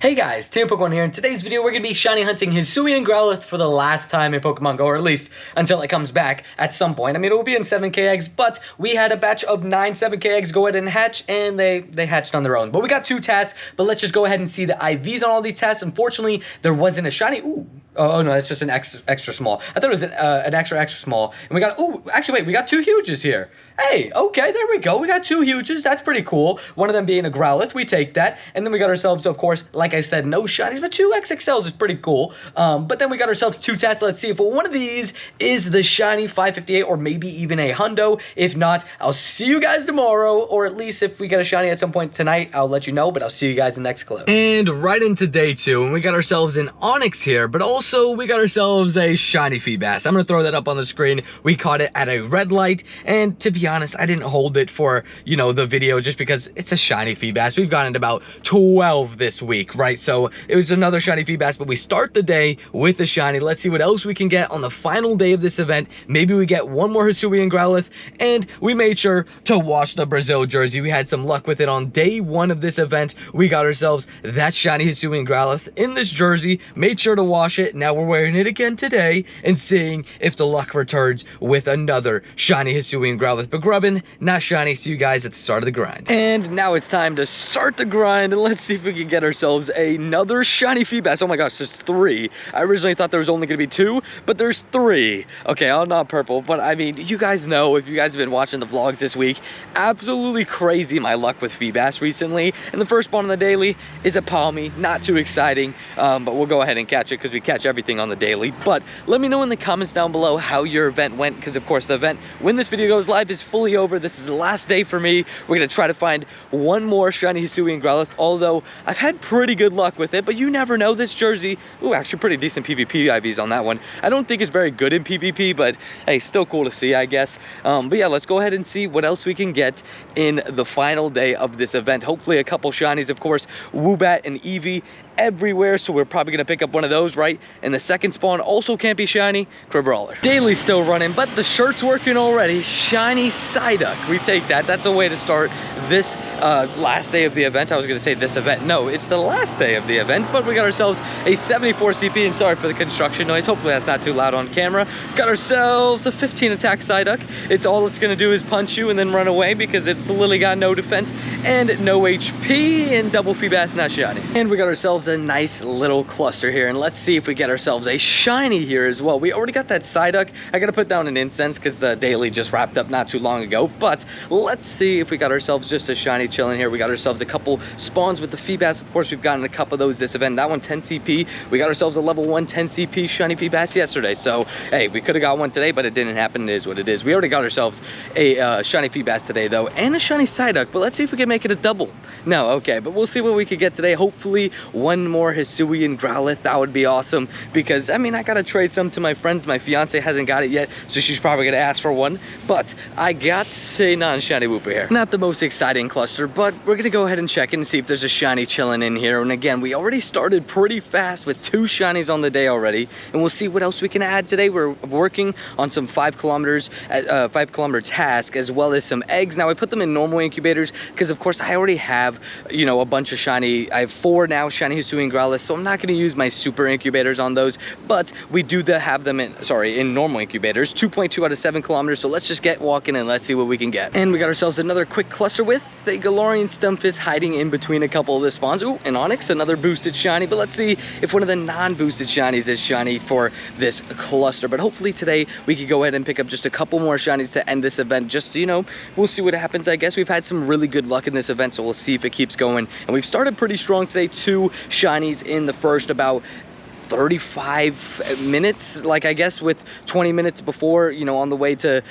Hey guys, Team Pokemon here. In today's video, we're going to be shiny hunting Hisuian Growlithe for the last time in Pokemon Go, or at least until it comes back at some point. I mean, it will be in 7k eggs, but we had a batch of 9 7k eggs go ahead and hatch, and they hatched on their own. But we got 2 tasks, but let's just go ahead and see the IVs on all these tasks. Unfortunately, there wasn't a shiny. Ooh. Oh no, that's just an extra small. I thought it was an extra small. And we got, oh, actually wait, we got 2 huges here. Hey, okay, there we go. We got 2 huges. That's pretty cool. One of them being a Growlithe. We take that. And then we got ourselves, of course, like I said, no shinies, but 2 XXLs is pretty cool. But then we got ourselves 2 tests. Let's see if one of these is the shiny 558 or maybe even a Hundo. If not, I'll see you guys tomorrow. Or at least if we get a shiny at some point tonight, I'll let you know. But I'll see you guys in the next clip. And right into day 2. And we got ourselves an Onix here. But also, we got ourselves a shiny Feebas. I'm going to throw that up on the screen. We caught it at a red light. And to be honest, I didn't hold it for, you know, the video just because it's a shiny Feebas. We've gotten about 12 this week, right? So it was another shiny Feebas, but we start the day with the shiny. Let's see what else we can get on the final day of this event. Maybe we get one more Hisuian Growlithe, and we made sure to wash the Brazil jersey. We had some luck with it on day 1 of this event. We got ourselves that shiny Hisuian Growlithe in this jersey, made sure to wash it. Now we're wearing it again today and seeing if the luck returns with another shiny Hisuian Growlithe. But grubbin', not shiny. See you guys at the start of the grind. And now it's time to start the grind, and let's see if we can get ourselves another shiny Feebas. Oh my gosh, there's 3. I originally thought there was only gonna be 2, but there's 3. Okay, I'm not purple, but I mean, you guys know, if you guys have been watching the vlogs this week, absolutely crazy my luck with Feebas recently. And the first spawn on the daily is a Palmy. Not too exciting, but we'll go ahead and catch it because we catch everything on the daily. But let me know in the comments down below how your event went, because of course the event, when this video goes live, is fully over. This is the last day for me. We're gonna try to find one more shiny Hisuian Growlithe, although I've had pretty good luck with it, but you never know. This jersey, ooh, actually pretty decent PvP IVs on that one. I don't think it's very good in PvP, but hey, still cool to see, I guess. But yeah, let's go ahead and see what else we can get in the final day of this event. Hopefully a couple shinies, of course, Woobat and Eevee everywhere, so we're probably gonna pick up one of those, right? And the second spawn also can't be shiny, Crabrawler. Daily's still running, but the shirt's working already. Shiny Psyduck, we take that. That's a way to start this last day of the event. I was gonna say this event. No, it's the last day of the event, but we got ourselves a 74 CP, and sorry for the construction noise. Hopefully that's not too loud on camera. Got ourselves a 15 attack Psyduck. It's all it's gonna do is punch you and then run away because it's literally got no defense and no HP, and double Feebas, not shiny. And we got ourselves a nice little cluster here, and let's see if we get ourselves a shiny here as well. We already got that Psyduck. I gotta put down an incense because the daily just wrapped up not too long ago, but let's see if we got ourselves just a shiny chilling here. We got ourselves a couple spawns with the Feebas. Of course, we've gotten a couple of those this event. That one 10 CP. We got ourselves a level 1 10 CP shiny Feebas yesterday, so hey, we could have got one today, but it didn't happen. It is what it is. We already got ourselves a shiny Feebas today though, and a shiny Psyduck, but let's see if we can make it a double. No, okay, but we'll see what we could get today. Hopefully one more Hisuian Growlithe. That would be awesome, because I mean, I gotta trade some to my friends. My fiance hasn't got it yet, so she's probably gonna ask for one, but I got a non-shiny Wooper here. Not the most exciting cluster, but we're gonna go ahead and check in and see if there's a shiny chilling in here. And again, we already started pretty fast with 2 shinies on the day already, and we'll see what else we can add today. We're working on some 5 kilometer task, as well as some eggs. Now I put them in normal incubators because of course I already have, you know, a bunch of shiny. I have 4 now shiny Hisuian Growlithe, so I'm not going to use my super incubators on those, but we do have them in normal incubators. 2.2 out of 7 kilometers, so let's just get walking and let's see what we can get. And we got ourselves another quick cluster with a Galarian Stumpus hiding in between a couple of the spawns. Ooh, an Onix, another boosted shiny, but let's see if one of the non-boosted shinies is shiny for this cluster. But hopefully today we could go ahead and pick up just a couple more shinies to end this event. Just, you know, we'll see what happens. I guess we've had some really good luck in this event, so we'll see if it keeps going. And we've started pretty strong today. 2 shinies in the first about 35 minutes, like I guess with 20 minutes before, you know, on the way to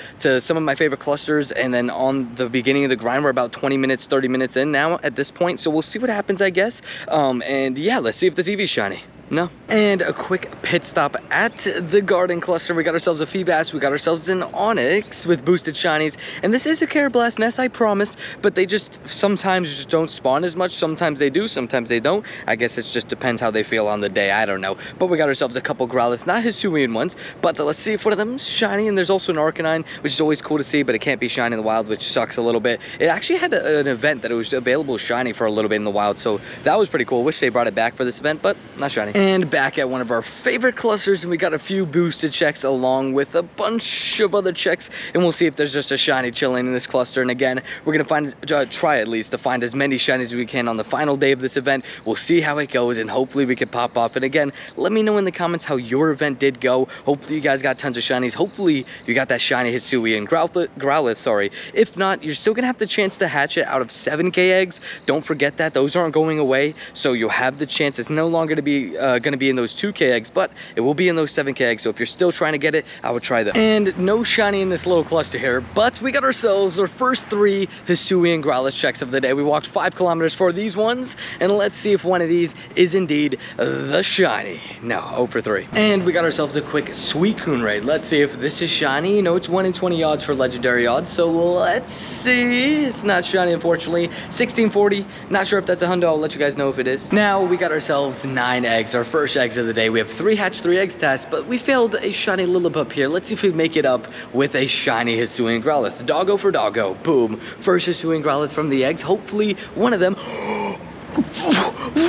some of my favorite clusters, and then on the beginning of the grind we're about 20 minutes 30 minutes in now at this point, so we'll see what happens, I guess. And yeah, let's see if this Eevee's shiny. No. And a quick pit stop at the garden cluster. We got ourselves a Feebas, we got ourselves an Onyx with boosted shinies, and this is a Carablast nest, I promise, but they just sometimes just don't spawn as much. Sometimes they do, sometimes they don't. I guess it just depends how they feel on the day, I don't know. But we got ourselves a couple Growlithe, not Hisuian ones, but let's see if one of them's shiny. And there's also an Arcanine, which is always cool to see, but it can't be shiny in the wild, which sucks a little bit. It actually had an event that it was available shiny for a little bit in the wild, so that was pretty cool. Wish they brought it back for this event, but not shiny. And back at one of our favorite clusters, and we got a few boosted checks along with a bunch of other checks, and we'll see if there's just a shiny chilling in this cluster. And again, we're gonna try at least to find as many shinies as we can on the final day of this event. We'll see how it goes, and hopefully we can pop off. And again, let me know in the comments how your event did go. Hopefully you guys got tons of shinies. Hopefully you got that shiny Hisuian Growlithe, sorry. If not, you're still gonna have the chance to hatch it out of 7k eggs. Don't forget that those aren't going away, so you'll have the chance. It's no longer to be gonna be in those 2k eggs, but it will be in those 7k eggs. So if you're still trying to get it, I would try that. And no shiny in this little cluster here, but we got ourselves our first 3 Hisuian Growlithe checks of the day. We walked 5 kilometers for these ones, and let's see if one of these is indeed the shiny. No, 0 for 3. And we got ourselves a quick Suicune raid. Let's see if this is shiny. You know, it's 1 in 20 odds for legendary odds, so let's see. It's not shiny, unfortunately. 1640, not sure if that's a Hundo. I'll let you guys know if it is. Now we got ourselves 9 eggs, our first eggs of the day. We have 3 hatch, 3 eggs task, but we failed a shiny Lillipup here. Let's see if we make it up with a shiny Hisuian Growlithe. Doggo for doggo, boom. First Hisuian Growlithe from the eggs. Hopefully one of them.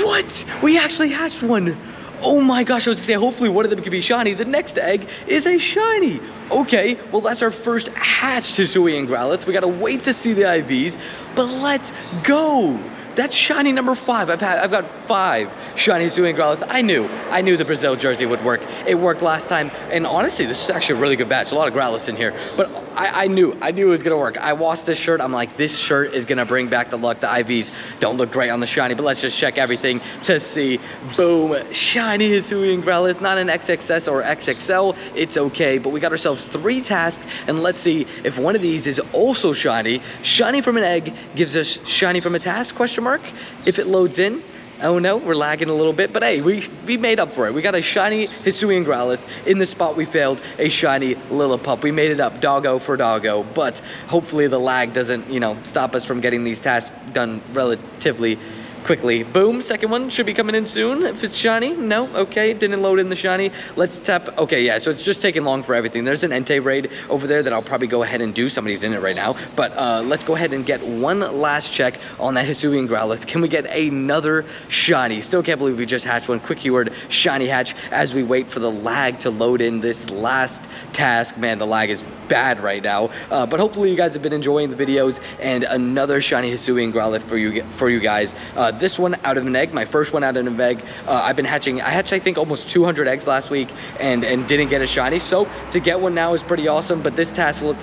What? We actually hatched one. Oh my gosh, I was gonna say hopefully one of them could be shiny. The next egg is a shiny. Okay, well that's our first hatched Hisuian Growlithe. We gotta wait to see the IVs, but let's go. That's shiny number 5. I've got 5 shiny Hisuian Growlithe. I knew the Brazil jersey would work. It worked last time, and honestly, this is actually a really good batch. A lot of Growlithe in here, but I knew it was gonna work. I watched this shirt. I'm like, this shirt is gonna bring back the luck. The IVs don't look great on the shiny, but let's just check everything to see. Boom, shiny Hisuian Growlithe. Not an XXS or XXL. It's okay, but we got ourselves 3 tasks, and let's see if one of these is also shiny. Shiny from an egg gives us shiny from a task? Question mark. If it loads in. Oh no, we're lagging a little bit, but hey, we made up for it. We got a shiny Hisuian Growlithe. In the spot we failed, a shiny Lillipup. We made it up, doggo for doggo, but hopefully the lag doesn't, you know, stop us from getting these tasks done relatively quickly. Boom, second one should be coming in soon. If it's shiny, no, okay, didn't load in the shiny. Let's tap, okay, yeah, so it's just taking long for everything. There's an Entei raid over there that I'll probably go ahead and do. Somebody's in it right now, but let's go ahead and get one last check on that Hisuian Growlithe. Can we get another shiny? Still can't believe we just hatched one. Quick keyword, shiny hatch, as we wait for the lag to load in this last task. Man, the lag is bad right now, but hopefully you guys have been enjoying the videos, and another shiny Hisuian Growlithe for you guys. This one out of an egg, my first one out of an egg. I've been hatching, I hatched I think almost 200 eggs last week and didn't get a shiny, so to get one now is pretty awesome. But this task looks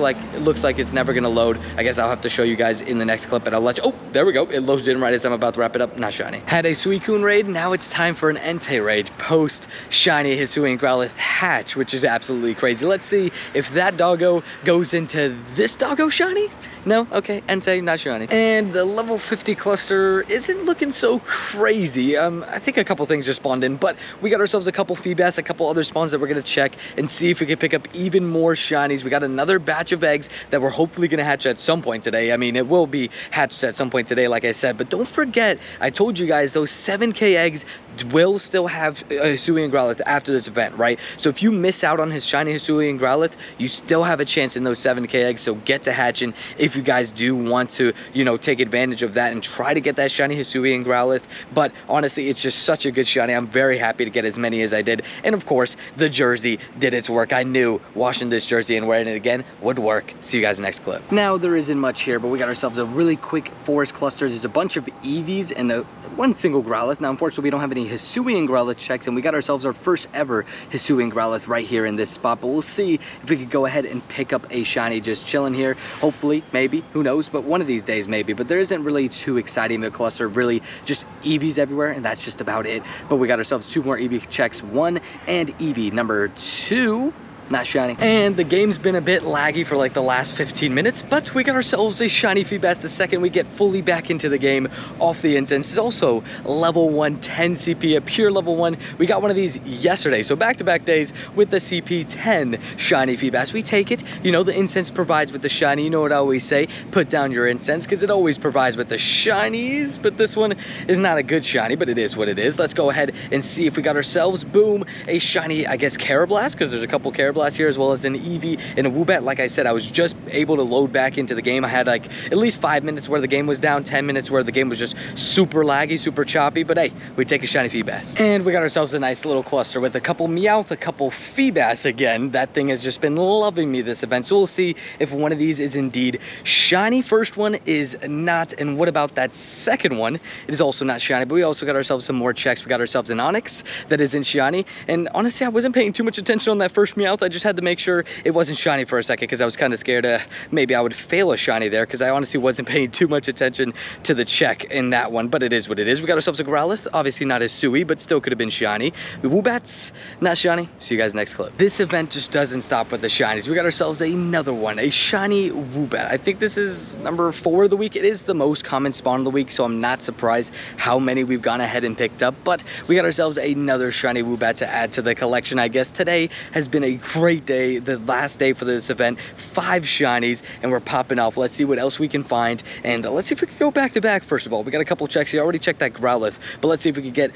like it's never gonna load. I guess I'll have to show you guys in the next clip, and I'll let you. Oh, there we go, it loads in right as I'm about to wrap it up. Not shiny. Had a Suicune raid, now it's time for an Entei raid post shiny Hisuian Growlithe hatch, which is absolutely crazy. Let's see if that doggo goes into this doggo shiny. No? Okay, Entei, not shiny. And the level 50 cluster isn't looking so crazy. I think a couple things just spawned in, but we got ourselves a couple Feebas, a couple other spawns that we're gonna check and see if we can pick up even more shinies. We got another batch of eggs that we're hopefully gonna hatch at some point today. I mean, it will be hatched at some point today, like I said, but don't forget, I told you guys, those 7k eggs will still have a Hisuian Growlithe after this event, right? So if you miss out on his shiny Hisuian Growlithe, you still have a chance in those 7k eggs, so get to hatching if you guys do want to, you know, take advantage of that and try to get that shiny Hisuian Growlithe. But honestly, it's just such a good shiny. I'm very happy to get as many as I did, and of course, the jersey did its work. I knew washing this jersey and wearing it again would work. See you guys next clip. Now, there isn't much here, but we got ourselves a really quick forest cluster. There's a bunch of Eevees and one single Growlithe. Now, unfortunately, we don't have any Hisuian Growlithe checks, and we got ourselves our first ever Hisuian Growlithe right here in this spot, but we'll see if we could go ahead and pick up a shiny just chilling here. Hopefully, maybe, who knows, but one of these days maybe. But there isn't really too exciting the cluster, really just Eevees everywhere, and that's just about it. But we got ourselves 2 more Eevee checks, 1 and Eevee number 2. not shiny. And the game's been a bit laggy for like the last 15 minutes, but we got ourselves a shiny Feebas the second we get fully back into the game off the incense. It's also level 1, 10 CP, a pure level 1. We got one of these yesterday, so back-to-back days with the CP 10 shiny Feebas. We take it, you know, the incense provides with the shiny. You know what I always say, put down your incense, because it always provides with the shinies, but this one is not a good shiny, but it is what it is. Let's go ahead and see if we got ourselves, boom, a shiny, I guess, Carablast, because there's a couple Carablast here, as well as an Eevee and a Woobat. Like I said, I was just able to load back into the game. I had like at least 5 minutes where the game was down, 10 minutes where the game was just super laggy, super choppy, but hey, we take a shiny Feebas. And we got ourselves a nice little cluster with a couple Meowth, a couple Feebas again. That thing has just been loving me this event, so we'll see if one of these is indeed shiny. First one is not, and what about that second one? It is also not shiny, but we also got ourselves some more checks. We got ourselves an Onix that isn't shiny, and honestly, I wasn't paying too much attention on that first Meowth. I just had to make sure it wasn't shiny for a second, because I was kind of scared maybe I would fail a shiny there, because I honestly wasn't paying too much attention to the check in that one, but it is what it is. We got ourselves a Growlithe, obviously not as Hisui, but still could have been shiny. The Woobats, not shiny. See you guys next clip. This event just doesn't stop with the shinies. We got ourselves another one, a shiny Woobat. I think this is number 4 of the week. It is the most common spawn of the week, so I'm not surprised how many we've gone ahead and picked up, but we got ourselves another shiny Woobat to add to the collection. I guess today has been a great day, the last day for this event. 5 shinies, and we're popping off. Let's see what else we can find, and let's see if we can go back to back. First of all, we got a couple checks here. I already checked that Growlithe, but let's see if we can get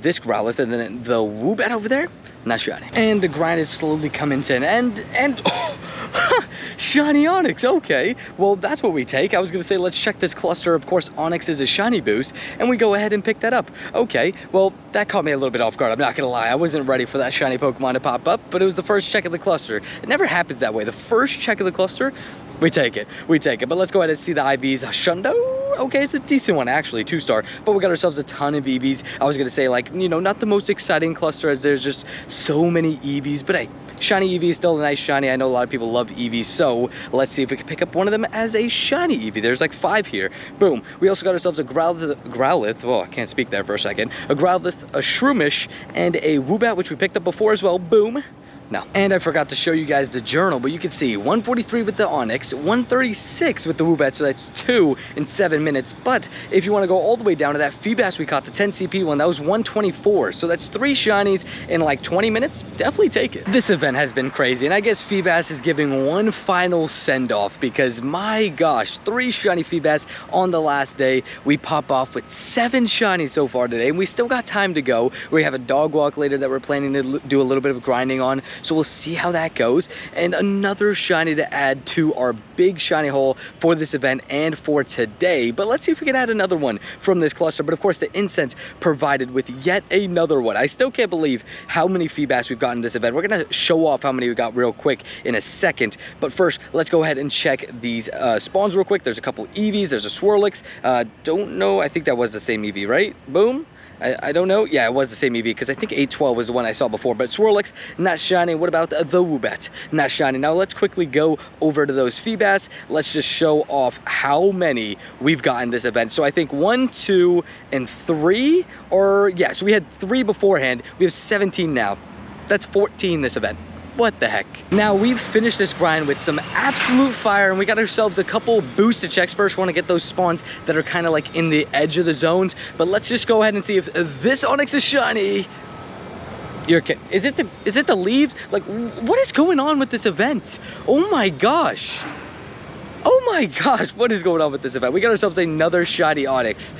this Growlithe, and then the Woobat over there, not shiny. And the grind is slowly coming to an end, and oh, shiny Onix. Okay, well, that's what we take. I was gonna say, let's check this cluster. Of course, Onix is a shiny boost, and we go ahead and pick that up. Okay, well, that caught me a little bit off guard. I'm not gonna lie, I wasn't ready for that shiny Pokemon to pop up, but it was the first check of the cluster. It never happens that way. The first check of the cluster, we take it. We take it. But let's go ahead and see the IVs. Hundo. Okay, it's a decent one actually, 2-star, but we got ourselves a ton of EVs. I was gonna say, like, you know, not the most exciting cluster, as there's just so many EVs, but hey, shiny Eevee is still a nice shiny. I know a lot of people love Eevees, so let's see if we can pick up one of them as a shiny Eevee. There's like 5 here. Boom. We also got ourselves a Growlithe. Oh, I can't speak there for a second. A Growlithe, a Shroomish, and a Woobat, which we picked up before as well. Boom. No. And I forgot to show you guys the journal, but you can see 143 with the Onix, 136 with the Woobat, so that's 2 in 7 minutes. But if you want to go all the way down to that Feebas we caught, the 10 CP one, that was 124. So that's 3 shinies in like 20 minutes. Definitely take it. This event has been crazy, and I guess Feebas is giving one final send-off, because my gosh, 3 shiny Feebas on the last day. We pop off with 7 shinies so far today, and we still got time to go. We have a dog walk later that we're planning to do a little bit of grinding on. So we'll see how that goes, and another shiny to add to our big shiny haul for this event and for today. But let's see if we can add another one from this cluster. But of course, the incense provided with yet another one. I still can't believe how many Feebas we've gotten this event. We're gonna show off how many we got real quick in a second, but first let's go ahead and check these spawns real quick. There's a couple Eevees, there's a Swirlix. Don't know, I think that was the same Eevee, right? Boom. I don't know. Yeah, it was the same Eevee, because I think 812 was the one I saw before. But Swirlix, not shiny. What about the Woobat? Not shiny. Now let's quickly go over to those Feebas. Let's just show off how many we've gotten this event. So I think 1, 2, and 3, or yeah, so we had 3 beforehand. We have 17 now. That's 14 this event. What the heck? Now we've finished this grind with some absolute fire, and we got ourselves a couple boosted checks. First, want to get those spawns that are kind of like in the edge of the zones, but let's just go ahead and see if this Onix is shiny. You're kidding. Is it the leaves? Like, what is going on with this event? Oh my gosh. Oh my gosh, what is going on with this event? We got ourselves another shiny Onix.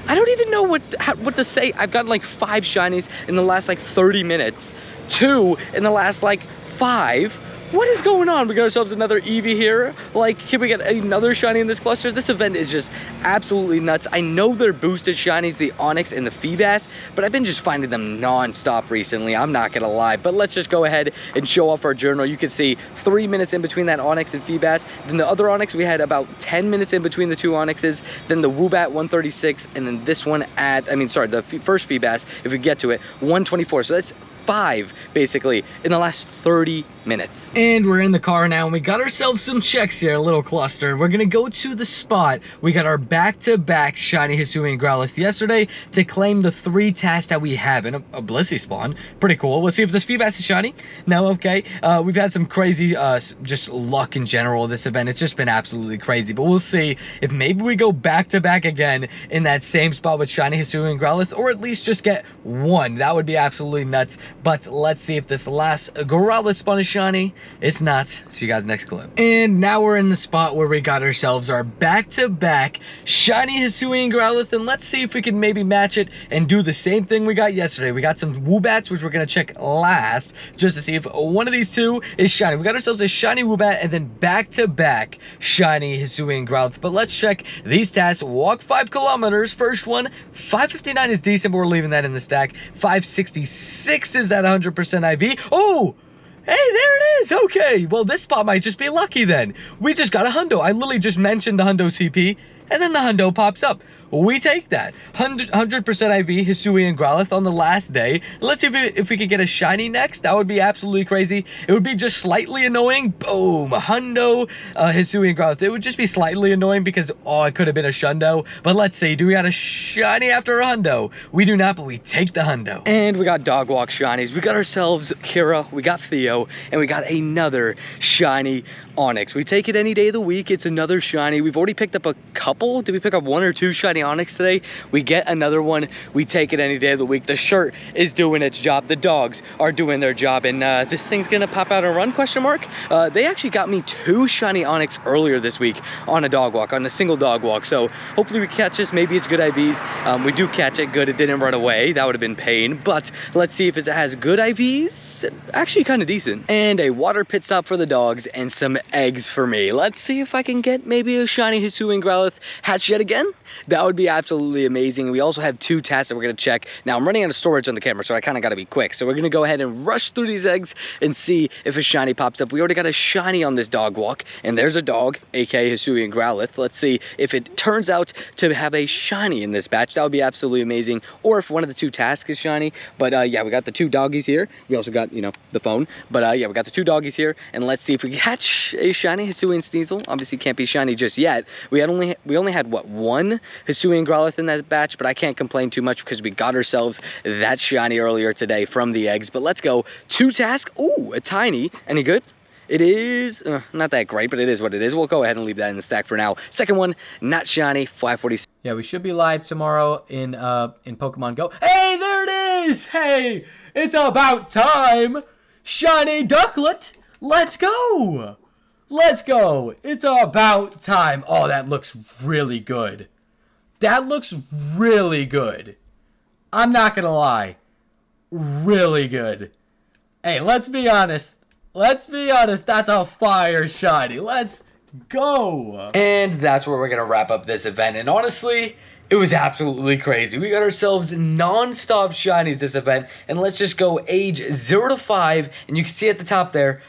I don't even know what to say. I've gotten like 5 shinies in the last like 30 minutes. 2 in the last like 5. What is going on? We got ourselves another Eevee here. Like, can we get another shiny in this cluster? This event is just absolutely nuts. I know they're boosted shinies, the Onix and the Feebas, but I've been just finding them non-stop recently. I'm not gonna lie. But let's just go ahead and show off our journal. You can see 3 minutes in between that Onix and Feebas. Then the other Onix, we had about 10 minutes in between the 2 Onixes. Then the Woobat, 136, and then this one the first Feebas, if we get to it, 124. So that's 5 basically in the last 30 minutes. And we're in the car now, and we got ourselves some checks here, a little cluster. We're gonna go to the spot. We got our back-to-back shiny Hisuian Growlithe yesterday to claim the 3 tasks that we have in a Blissey spawn. Pretty cool. Let's see if this Feebas is shiny. No, okay. We've had some crazy, just luck in general this event. It's just been absolutely crazy, but we'll see if maybe we go back-to-back again in that same spot with shiny Hisuian Growlithe, or at least just get 1. That would be absolutely nuts, but let's see if this last Growlithe spawn is shiny. It's not. See you guys next clip. And now we're in the spot where we got ourselves our back-to-back shiny Hisuian Growlithe, and let's see if we can maybe match it and do the same thing we got yesterday. We got some Woobats, which we're gonna check last, just to see if one of these 2 is shiny. We got ourselves a shiny Woobat and then back-to-back shiny Hisuian Growlithe. But let's check these tasks. Walk 5 kilometers. First one, 559 is decent, but we're leaving that in the stack. 566 is that 100% IV. Oh! Hey, there it is! Okay, well, this spot might just be lucky then. We just got a Hundo. I literally just mentioned the Hundo CP, and then the Hundo pops up. We take that. 100% IV Hisuian Growlithe on the last day. Let's see if we could get a shiny next. That would be absolutely crazy. It would be just slightly annoying. Boom. Hundo Hisuian Growlithe. It would just be slightly annoying because, oh, it could have been a Shundo. But let's see. Do we got a shiny after a Hundo? We do not, but we take the Hundo. And we got Dog Walk shinies. We got ourselves Kira. We got Theo. And we got another shiny Onyx. We take it any day of the week. It's another shiny. We've already picked up a couple. Did we pick up 1 or 2 shiny Onyx today? We get another one. We take it any day of the week. The shirt is doing its job. The dogs are doing their job. And this thing's gonna pop out and run, question mark? They actually got me 2 shiny Onyx earlier this week on a dog walk, on a single dog walk. So hopefully we catch this. Maybe it's good IVs. We do catch it good. It didn't run away. That would have been pain. But let's see if it has good IVs. Actually kind of decent. And a water pit stop for the dogs and some eggs for me. Let's see if I can get maybe a shiny Hisuian Growlithe hatched yet again. That would be absolutely amazing. We also have 2 tasks that we're gonna check. Now I'm running out of storage on the camera, so I kind of gotta be quick. So we're gonna go ahead and rush through these eggs and see if a shiny pops up. We already got a shiny on this dog walk, and there's a dog, aka Hisuian Growlithe. Let's see if it turns out to have a shiny in this batch. That would be absolutely amazing. Or if one of the 2 tasks is shiny. But yeah, we got the 2 doggies here. We also got, you know, the phone. But yeah, we got the 2 doggies here, and let's see if we catch a shiny Hisuian Sneasel. Obviously can't be shiny just yet. We only had what, 1 Hisuian Growlithe in that batch, but I can't complain too much because we got ourselves that shiny earlier today from the eggs. But let's go. 2 tasks. Ooh, a tiny. Any good? It is not that great, but it is what it is. We'll go ahead and leave that in the stack for now. Second one, not shiny, 546. Yeah, we should be live tomorrow in Pokemon Go. Hey, there it is! Hey, it's about time! Shiny Ducklet! Let's go! Let's go! It's about time. Oh, that looks really good. That looks really good. I'm not gonna lie. Really good. Hey, let's be honest. Let's be honest. That's a fire shiny. Let's go. And that's where we're gonna wrap up this event. And honestly, it was absolutely crazy. We got ourselves non-stop shinies this event. And let's just go age 0 to 5. And you can see at the top there,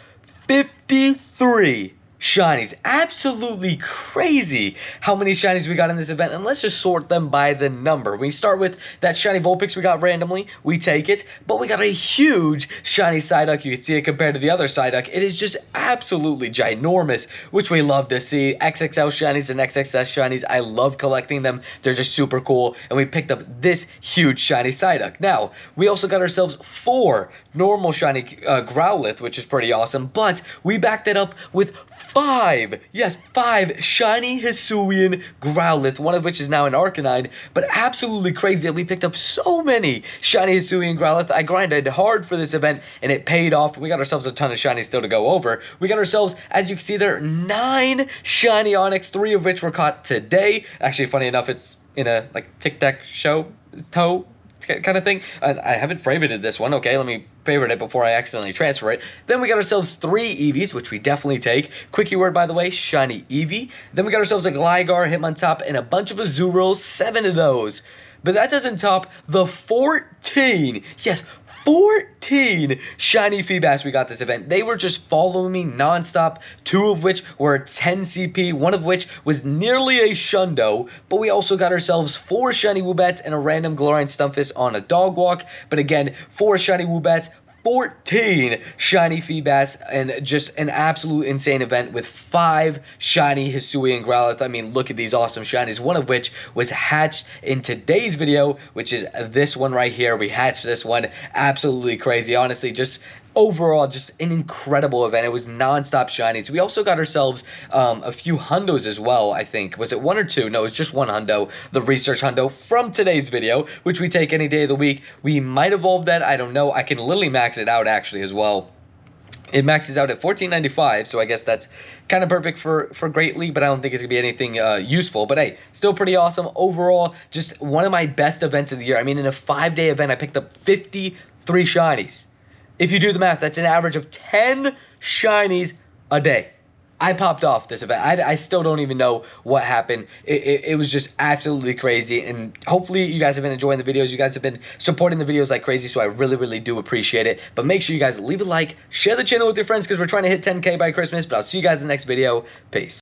53 shinies. Absolutely crazy how many shinies we got in this event, and let's just sort them by the number. We start with that shiny Vulpix we got randomly. We take it, but we got a huge shiny Psyduck. You can see it compared to the other Psyduck. It is just absolutely ginormous, which we love to see. XXL shinies and XXS shinies, I love collecting them. They're just super cool, and we picked up this huge shiny Psyduck. Now, we also got ourselves 4 normal shiny Growlithe, which is pretty awesome, but we backed it up with 5, yes, 5 shiny Hisuian Growlithe, one of which is now an Arcanine, but absolutely crazy that we picked up so many shiny Hisuian Growlithe. I grinded hard for this event, and it paid off. We got ourselves a ton of shinies still to go over. We got ourselves, as you can see there, 9 shiny Onyx, 3 of which were caught today. Actually, funny enough, it's in a, like, tic-tac-toe kind of thing. I haven't favorited this one. Okay, let me favorite it before I accidentally transfer it. Then we got ourselves 3 Eevees, which we definitely take. Quickie word, by the way, shiny Eevee. Then we got ourselves a Gligar, Hitmontop, and a bunch of Azuros, 7 of those. But that doesn't top the 14, yes, 14 shiny Feebas we got this event. They were just following me nonstop, 2 of which were 10 CP, 1 of which was nearly a Shundo, but we also got ourselves 4 shiny Woobats and a random Glorine Stunfisk on a dog walk. But again, 4 shiny Woobats, 14 shiny Feebas, and just an absolute insane event with 5 shiny Hisuian Growlithe. I mean, look at these awesome shinies, one of which was hatched in today's video, which is this one right here. We hatched this one. Absolutely crazy. Honestly, just overall, just an incredible event. It was non-stop shinies. We also got ourselves a few Hundos as well, I think. Was it 1 or 2? No, it's just 1 Hundo, the research Hundo from today's video, which we take any day of the week. We might evolve that. I don't know. I can literally max it out, actually, as well. It maxes out at $14.95, so I guess that's kind of perfect for Great League, but I don't think it's going to be anything useful. But hey, still pretty awesome. Overall, just one of my best events of the year. I mean, in a 5-day event, I picked up 53 shinies. If you do the math, that's an average of 10 shinies a day. I popped off this event. I still don't even know what happened. It was just absolutely crazy. And hopefully you guys have been enjoying the videos. You guys have been supporting the videos like crazy. So I really, really do appreciate it. But make sure you guys leave a like, share the channel with your friends because we're trying to hit 10K by Christmas. But I'll see you guys in the next video. Peace.